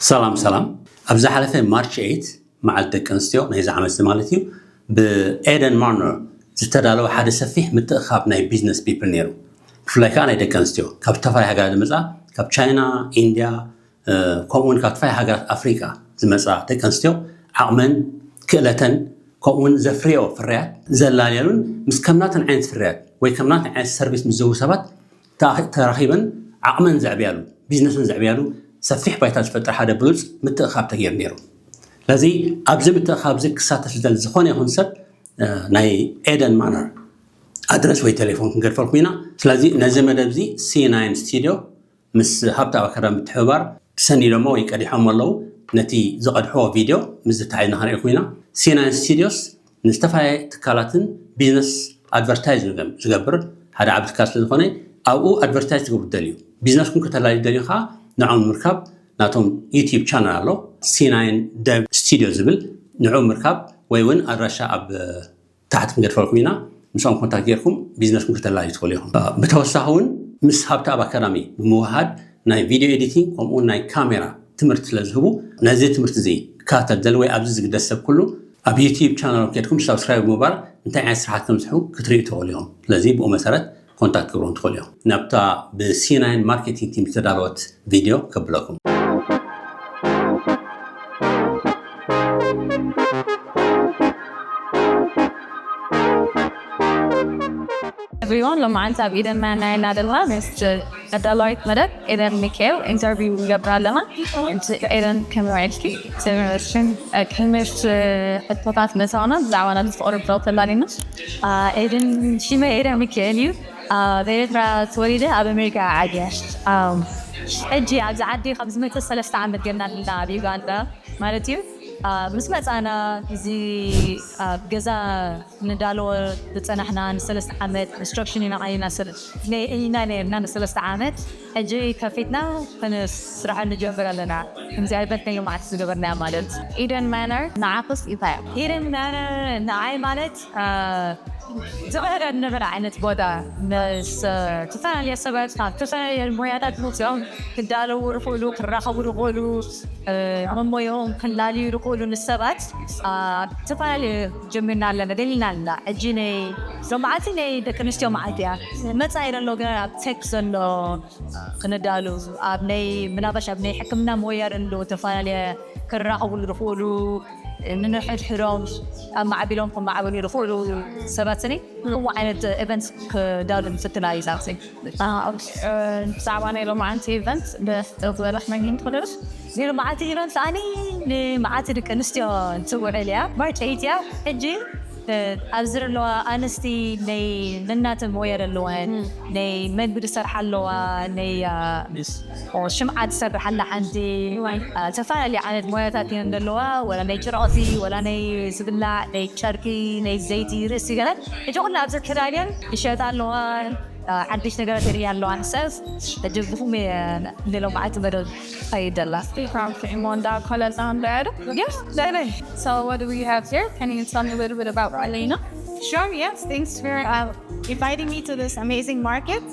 ሰላም ኣብዚ ሓለፈ ማርች 8 መዓልቲ ደቂ ኣንስትዮ ናይዚ ዓመት ማለት እዩ ብኤደን ማኖር ዝተዳለወ ሓደ ሰፊሕ ምትእኻብ ናይ ቢዝነስ ፒፕል ነይሩ ብፍላይ ከዓ ናይ ደቂ ኣንስትዮ ካብ ዝተፈላለዩ ሃገራት ዝመፃ ካብ ቻይና ኢንድያ ከምኡውን ካብ ዝተፈላለዩ ሃገራት ኣፍሪቃ ዝመፃ ደቂ ኣንስትዮ ዓቕመን ክእለተን ከምኡውን ዘፍርዮ ፍርያት ዘላልያሉን ምስ ከምናተን ዓይነት ፍርያት ወይ ከምናተን ዓይነት ሰርቪስ ምስ ዝህቡ ሰባት ተራኺበን ዓቕመን ዘዕብያሉ ቢዝነስን ዘዕብያሉ ሰፊሕ ባይታ ዝፈጥር ሓደ ብሉፅ ምትእኻብ ተገይሩ ነይሩ ለዚ ኣብዚ ምትእኻብ ክሳተፍ ዝደሊ ዝኾነ ይኹን ሰብ ናይ ኤደን ማነር ኣድረስ ወይ ቴሌፎን ክንገድፈልኩም ኢና ስለዚ ነዚ መደብ እዚ C9 ስቱድዮ ምስ ሃብታብ ኣካዳሚ ምትሕብባር ሰኒዶሞ ወይ ቀዲሖም ኣለዉ ነቲ ዝቐድሕዎ ቪድዮ ምስ ዝተሓይዝና ክንሪኦ ኢና C9 ስቱድዮስ ንዝተፈላለየ ትካላትን ቢዝነስ ኣድቨርታይዝ ዝገብር ሓደ ዓብይ ትካል ስለዝኾነ ኣብኡ ኣድቨርታይዝ ዝገብሩ ደልዩ ቢዝነስኩም ከተላልዩ ደልዩ ከዓ ንዖም ምርካብ ናቶም ዩቲዩብ ቻናል ኣሎ C9 ደብ ስቱድዮ ዝብል ንዑም ምርካብ ወይ እውን ኣድራሻ ኣብ ታሕቲ ክንገድፈልኩም ኢና ምስኦም ኮንታክት ጌርኩም ቢዝነስኩም ከተላልዩ ትኽእሉ ኢኹም ብተወሳኺ እውን ምስ ሃብታብ ኣካዳሚ ብምውሃድ ናይ ቪድዮ ኤዲቲንግ ከምኡውን ናይ ካሜራ ትምህርቲ ስለዝህቡ ነዚ ትምህርቲ እዚ ክካተል ደሊ ወይ ኣብዚ ዝግደስ ሰብ ኩሉ ኣብ ዩቲዩብ ቻናል ከድኩም ሰብስክራይብ ምግባር እንታይ ዓይነት ስራሓት ከም ዝሕቡ ክትሪኡ ትኽእሉ ኢኹም ስለዚ ብኡ መሰረት ኮንታክት ክብሩን ትኽእሉ ኢኹም ናብታ ብC9 ማርኬቲንግ ቲም ዝተዳለወት ቪድዮ ከብለኩም everyone لما أنت بإذن ما نادلها بس الدلايت مدد إذن ميكيل إنترفيو قبل لما أنت إذن كم رأيتي سمعشن كلمة التوقعات مثلاً دعوانا للفقر بلوت اللانينش إذن شيما إذن ميكيليو ذيرا توريده أبأمريكا عاديش أجي عادي 503 عام تجمعنا لنا بيوغندا مالتيو مسمعت أنا زي جزء ندالو بتصنعنا نسلست عامات instruction عينا نينا نسلست عامات أجي كفتنا فنسرح نجبر لنا نزعل بتنا يوم عكس جبرنا مالت إيدن مانر نعكس إيطاليا إيدن مانر نعي مالت زمان نبرة عينت بودا بس تفعل يا سبب تفعل المويات موتهم كدالو ورفولو كراخو ورفولو هم يوم كنلالي يقولون السبت تفعل جمعنا لنا دلنا لنا أجيني زمعتني دكنستيو معديا ما تصير اللوجا تكسن لو كندالو أبني منابش أبني حكمنا موير إنه تفعل كراخو ورفولو نحن حرام مع بيلونكم مع ولي رفولو سبتني هو عند إيفنت كدالو ستنا يزاوسي ساعة لو معنا إيفنت بتفضل إحنا نقولش زين معنا إيفنت ثاني معنا دكنستيو نسوي عليها بارتيتيا إجي أبزر لو أنستي ني لنات موير اللوان ني مد بدسر حلوة ني أو شمعة سر حلا عندي تفعل لي عن المويراتين اللوا ولا ني جراسي ولا ني سبلا ني شرقي ني زيتي رسي كذا يجون أبزر كرالين الشيطان اللوان عنديش نقدر تريان لو أنساس تجربهم نلو معت بدل أيد الله. From Uganda, colors on there. Yes, there. So what do we have here? Can you tell me a little bit about Elena? Sure. Yes. Thanks for inviting me to this amazing market.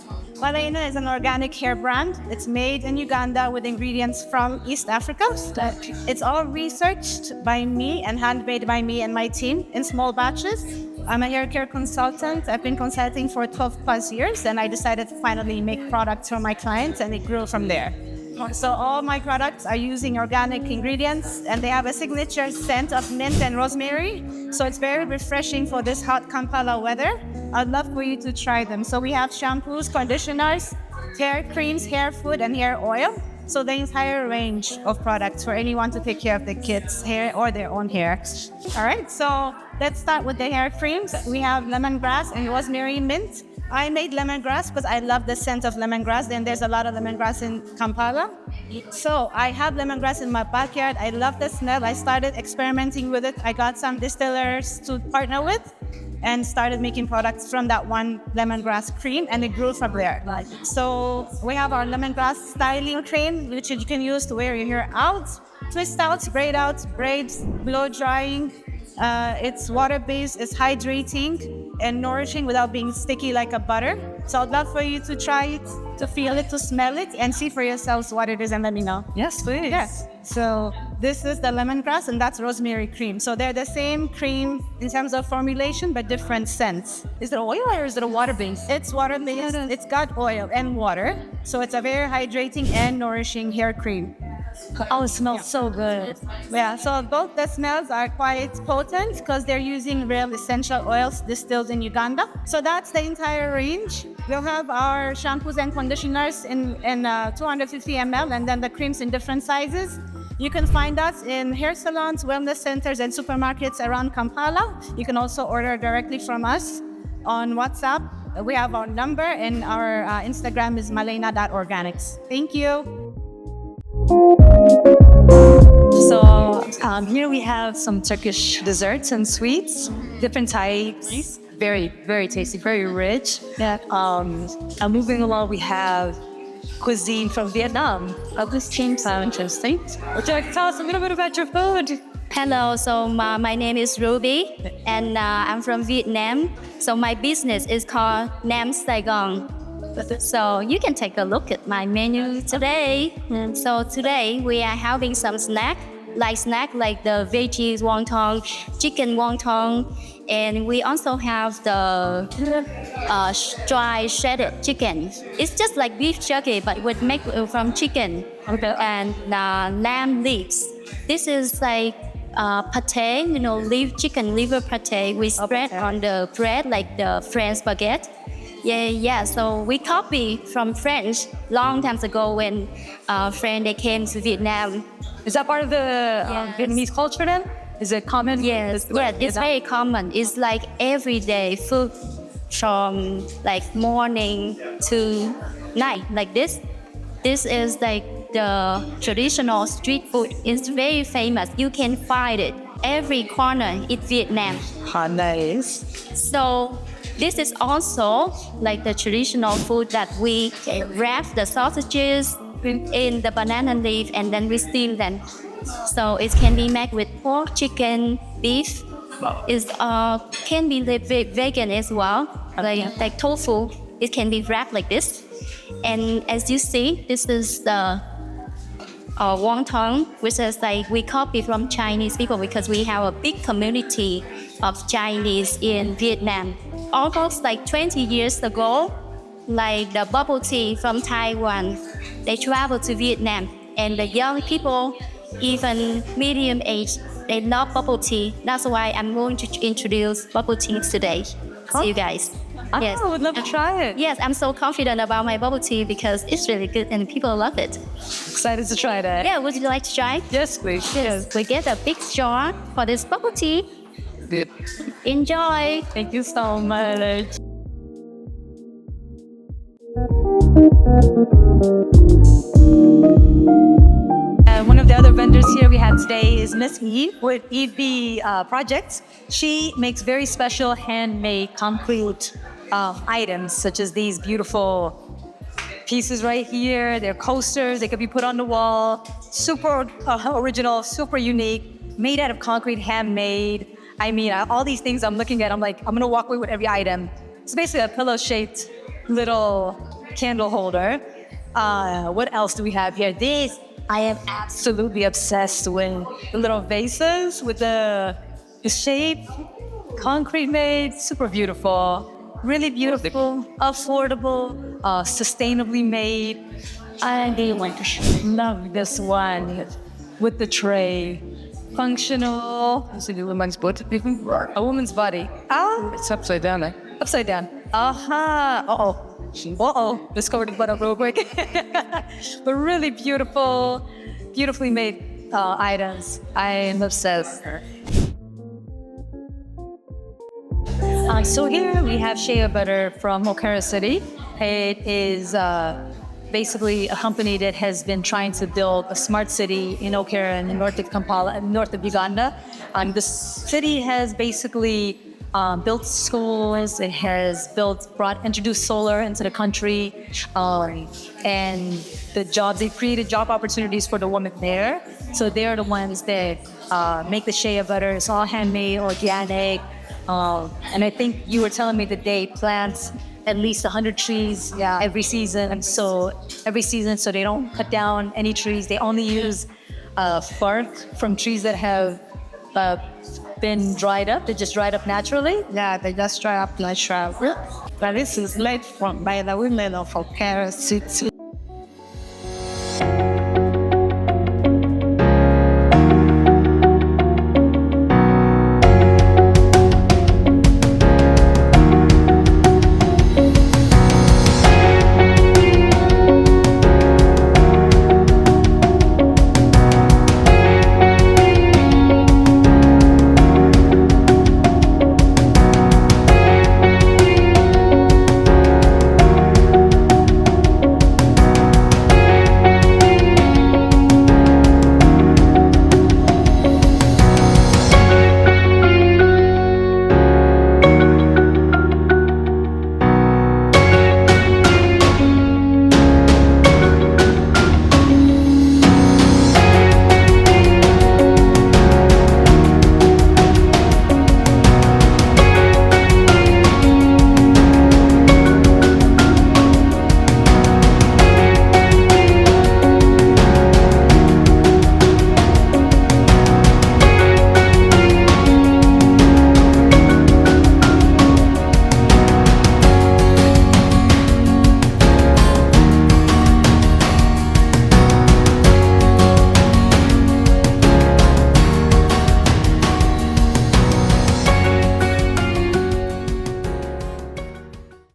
Elena is an organic hair brand. It's made in Uganda with ingredients from East Africa. It's all researched by me and handmade by me and my team in small batches. I'm a hair care consultant. I've been consulting for 12 plus years and I decided to finally make products for my clients and it grew from there. So all my products are using organic ingredients and they have a signature scent of mint and rosemary. So it's very refreshing for this hot Kampala weather. I'd love for you to try them. So we have shampoos, conditioners, hair creams, hair food and hair oil. So the entire range of products for anyone to take care of the kids' hair or their own hair. All right, so let's start with the hair creams. We have lemongrass and rosemary mint. I made lemongrass because I love the scent of lemongrass and there's a lot of lemongrass in Kampala. So I have lemongrass in my backyard. I love the smell. I started experimenting with it. I got some distillers to partner with and started making products from that one lemongrass cream and it grew from there. So we have our lemongrass styling cream which you can use to wear your hair out, twist out, braid out, braids, blow drying, It's water-based, it's hydrating and nourishing without being sticky like a butter. So I'd love for you to try it, to feel it, to smell it, and see for yourselves what it is and let me know. Yes, please. Yes. So this is the lemongrass and that's rosemary cream. So they're the same cream in terms of formulation, but different scents. Is it oil or is it a water base? It's water-based. It's got oil and water. So it's a very hydrating and nourishing hair cream. Oh, it smells so good. Yeah, so both the smells are quite potent because they're using real essential oils distilled in Uganda. So that's the entire range. We'll have our shampoos and conditioners in 250 ml and then the creams in different sizes. You can find us in hair salons, wellness centers, and supermarkets around Kampala. You can also order directly from us on WhatsApp. We have our number and our Instagram is malena.organics. Thank you. So here we have some Turkish desserts and sweets, different types. Very, very tasty, very rich. Yeah. And moving along, we have cuisine from Vietnam. This seems so interesting. Would you like to tell us a little bit about your food? Hello, so my name is Ruby and I'm from Vietnam. So my business is called Nam Saigon. So you can take a look at my menu today. So today we are having some snack like the veggies wonton, chicken wonton, and we also have the dry shredded chicken. It's just like beef jerky, but with made from chicken. Okay. And lamb lips. This is like pate, chicken liver pate. We spread on the bread like the French baguette. Yeah. So we copy from French long times ago when French they came to Vietnam. Is that part of the Vietnamese culture then? Is it common? Yes, it's very common. It's like everyday food from like morning to night, like this. This is like the traditional street food. It's very famous. You can find it every corner in Vietnam. Nice. So this is also like the traditional food that we wrap the sausages in the banana leaf and then we steam them. So it can be made with pork, chicken, beef. It can be vegan as well, like tofu. It can be wrapped like this. And as you see, this is the wonton, which is like we copy from Chinese people because we have a big community of Chinese in Vietnam. Almost like 20 years ago, like the bubble tea from Taiwan, they traveled to Vietnam, and the young people, even medium age, they love bubble tea. That's why I'm going to introduce bubble tea today to you guys. Yes. I would love to try it. Yes, I'm so confident about my bubble tea because it's really good and people love it. Excited to try that. Yeah, would you like to try? Yes, please. Yes. We get a big jar for this bubble tea. Good. Enjoy. Thank you so much. One of the other vendors here we have today is Miss Eve with Eve Projects. She makes very special handmade concrete items, such as these beautiful pieces right here. They're coasters. They could be put on the wall. Super original, super unique, made out of concrete, handmade. I mean, all these things I'm looking at, I'm like, I'm gonna walk away with every item. It's basically a pillow-shaped little candle holder. What else do we have here? This, I am absolutely obsessed with the little vases with the shape, concrete made, super beautiful. Really beautiful, affordable, sustainably made. I love this one with the tray. Functional. A woman's butt. A woman's body. It's upside down, eh? Upside down. Uh-oh. Discovered the butt up real quick. But really beautiful, beautifully made items. I am obsessed. So here we have shea butter from Okara City. It is basically a company that has been trying to build a smart city in Okara in the north of Kampala, north of Uganda. The city has basically built schools. It has introduced solar into the country, and they've created job opportunities for the women there. So they're the ones that make the shea butter. It's all handmade, organic. And I think you were telling me that they plant at least 100 trees every season. And so they don't cut down any trees. They only use bark from trees that have been dried up. They just dried up naturally. Yeah, they just dry up naturally. But this is made by the women of Paris.